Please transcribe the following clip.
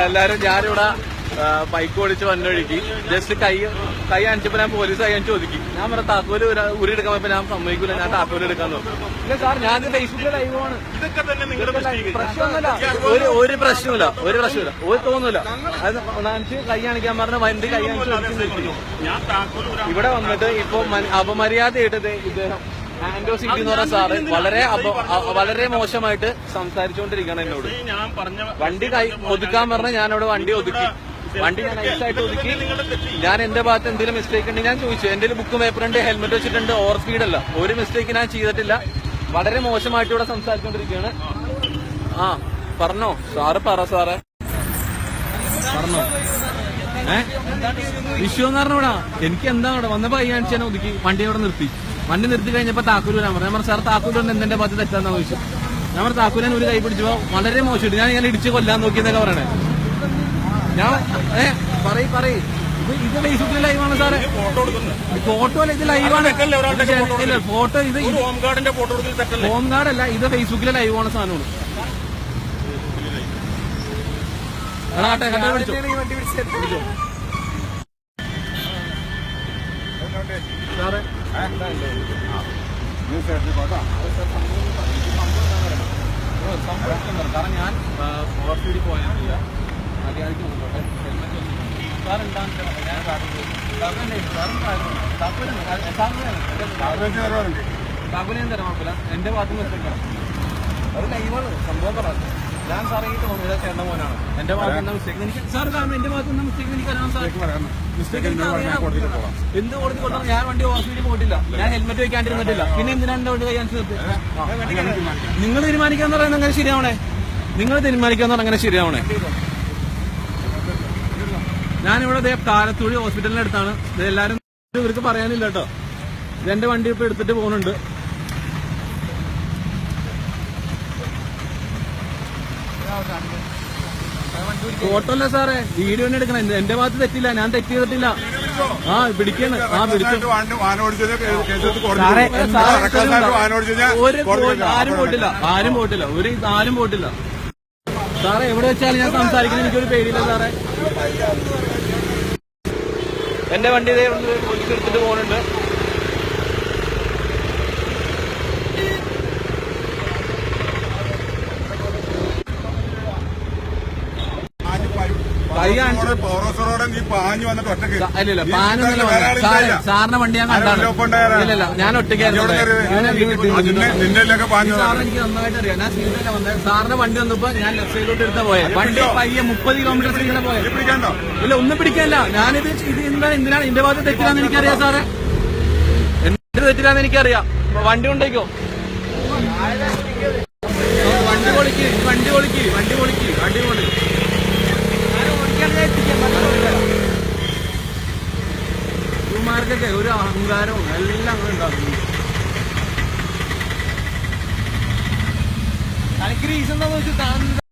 എല്ലാരും ഞാനിവിടെ ബൈക്ക് ഓടിച്ച് വന്നൊഴുക്കി ജസ്റ്റ് കൈ കാണിച്ചപ്പോ ഞാൻ പോലീസ് കാണിച്ച് ഒതുക്കി. ഞാൻ പറഞ്ഞ താക്കോല് ഉരി എടുക്കാൻ പോയപ്പോ ഞാൻ സമ്മതിക്കൂല, ഞാൻ താക്കോല് എടുക്കാൻ നോക്കും. ഇല്ല സാർ, ഞാൻ ഫേസ്ബുക്കിൽ ലൈവാണ്. പ്രശ്നമൊന്നുമില്ല, ഒരു പ്രശ്നമില്ല, ഒരു തോന്നൂല. അത് കാണിച്ച് കൈ കാണിക്കാൻ പറഞ്ഞ വണ്ടി കൈ കാണിച്ച് ഇവിടെ വന്നിട്ട് ഇപ്പൊ അപമര്യാദയായിട്ട് ഇദ്ദേഹം ആൻഡോ സിറ്റി എന്ന് പറഞ്ഞ സാറ് വളരെ മോശമായിട്ട് സംസാരിച്ചുകൊണ്ടിരിക്കണം എന്നോട്. വണ്ടി ഒതുക്കാൻ പറഞ്ഞ ഞാനവിടെ വണ്ടി ഒതുക്കി. വണ്ടി ഞാൻ നൈസായിട്ട് ഒതുക്കി. ഞാൻ എന്റെ ഭാഗത്ത് എന്തെങ്കിലും മിസ്റ്റേക്ക് ഉണ്ടെങ്കിൽ ഞാൻ ചോദിച്ചു. എന്റെ ബുക്ക് പേപ്പറുണ്ട്, ഹെൽമെറ്റ് വെച്ചിട്ടുണ്ട്, ഓവർ സ്പീഡല്ല, ഒരു മിസ്റ്റേക്ക് ഞാൻ ചെയ്തിട്ടില്ല. വളരെ മോശമായിട്ട് ഇവിടെ സംസാരിച്ചുകൊണ്ടിരിക്കുകയാണ്. ആ പറഞ്ഞോ സാറ്, സാറേ പറഞ്ഞോ. വിഷു എന്ന് പറഞ്ഞ ഇവിടെ എനിക്ക് എന്താ ഇവിടെ വന്നപ്പോ കൈ കാണിച്ചാൽ ഒതുക്കി വണ്ടി അവിടെ നിർത്തി. വണ്ടി നിർത്തി കഴിഞ്ഞപ്പോ താക്കൂര് വരാൻ പറഞ്ഞു. ഞാൻ പറഞ്ഞു സാർ താക്കൂര് എന്റെ ഭാഗത്ത് തെറ്റാന്ന് ചോദിച്ചു. ഞാൻ പറഞ്ഞു താക്കൂരൻ ഒരു കൈ പിടിച്ചപ്പോ വളരെ മോശമായിട്ട് ഞാൻ ഇങ്ങനെ ഇടിച്ച് കൊല്ലാൻ നോക്കിയെന്നൊക്കെ പറയണേ. ഞാൻ പറയ് ഇത് ഫേസ്ബുക്കിൽ ലൈവാണ് സാറേ. ഫോട്ടോ അല്ല, ഇത് ലൈവാണ്. ഫോട്ടോ ഇത് ഹോം ഗാർഡ് അല്ല, ഇത് ഫേസ്ബുക്കിലെ ലൈവാണ് സാധനമാണ്. സാറേ കാരണം ഞാൻ ഓവർ സ്പീഡിൽ പോയാൽ മര്യാദയ്ക്ക് മുന്നോട്ടെ സാർ താക്കോല് ഞാൻ തരാൻ കുഴപ്പമില്ല. എന്റെ ഭാഗത്ത് മിസ്റ്റേക്കാണ്, അത് ലൈവാണ് സംഭവം. പറയാം ഞാൻ സാറേ ഈ തോന്നിയത് ചേട്ടൻ മോനാണ്. എന്റെ ഭാഗത്ത് എന്താ മിസ്റ്റേക്ക് എനിക്ക് സാർ കാരണം എന്റെ ഭാഗത്ത് എന്താ മിസ്റ്റേക്ക് എനിക്ക് അറിയാം സാർ. മിസ്റ്റേക്ക് എന്ത് കോടതി കൊടുത്താൽ ഞാൻ വണ്ടി ഓവർ സ്പീഡിൽ പോയിട്ടില്ല, ഞാൻ ഹെൽമെറ്റ് വെക്കാണ്ടിരുന്നിട്ടില്ല. പിന്നെ എന്തിനാണ് എന്റെ വണ്ടി കഴിയാൻ നിർത്തി? നിങ്ങൾ തീരുമാനിക്കാന്ന് പറയുന്നത് അങ്ങനെ ശരിയാവണേ. നിങ്ങൾ തീരുമാനിക്കാന്ന് പറഞ്ഞാൽ അങ്ങനെ ശരിയാവണേ. ഞാനിവിടെ കാലത്തൂഴി ഹോസ്പിറ്റലിന്റെ അടുത്താണ്. എല്ലാരും ഇവർക്ക് പറയാനില്ല കേട്ടോ. ഇതെന്റെ വണ്ടി ഇപ്പൊ എടുത്തിട്ട് പോകുന്നുണ്ട്. ഫോട്ടോ അല്ല സാറേ, വീഡിയോ തന്നെ എടുക്കണം. എന്റെ ഭാഗത്ത് തെറ്റില്ല, ഞാൻ തെറ്റ് ചെയ്തിട്ടില്ല. പിടിക്കാണ്. ആരും പോയിട്ടില്ല സാറേ. എവിടെ വെച്ചാലും ഞാൻ സംസാരിക്കുന്നത് എനിക്കൊരു പേടിയില്ല സാറേ. എന്റെ വണ്ടി പോലീസ് എടുത്തിട്ട് പോകുന്നുണ്ട്. അല്ലല്ല പാനൊന്നുമില്ല. സാറിന്റെ വണ്ടി ഞാൻ കണ്ടാണ്. ഇല്ലല്ല, ഞാൻ ഒറ്റയ്ക്കായിരുന്നു. സാറിന് എനിക്ക് നന്നായിട്ട് അറിയാം. ഞാൻ സ്പീഡിലാണ് വന്നത്. സാറിന്റെ വണ്ടി വന്നപ്പോ ഞാൻ ലെഫ്റ്റ് സൈഡിലോട്ട് എടുത്താ പോയത്. വണ്ടി പയ്യെ 30 കിലോമീറ്റർ സ്പീഡിലാണ് പോയത്. ഇല്ല, ഒന്നും പിടിക്കാനില്ല. ഞാനിത് എന്തിനാണ് എന്റെ ഭാഗത്ത് തെറ്റില്ലാന്ന് എനിക്കറിയാം സാറേ. എന്റെ തെറ്റില്ലാന്ന് എനിക്കറിയാം. വണ്ടി കൊണ്ടേക്കോ, വണ്ടി പൊളിക്ക്. ഇവന്മാർക്കൊക്കെ ഒരു അഹങ്കാരവും എല്ലാം അങ്ങനെ ഉണ്ടാകുന്നു. തനിക്ക് റീസൺ എന്താണെന്ന് വെച്ചാൽ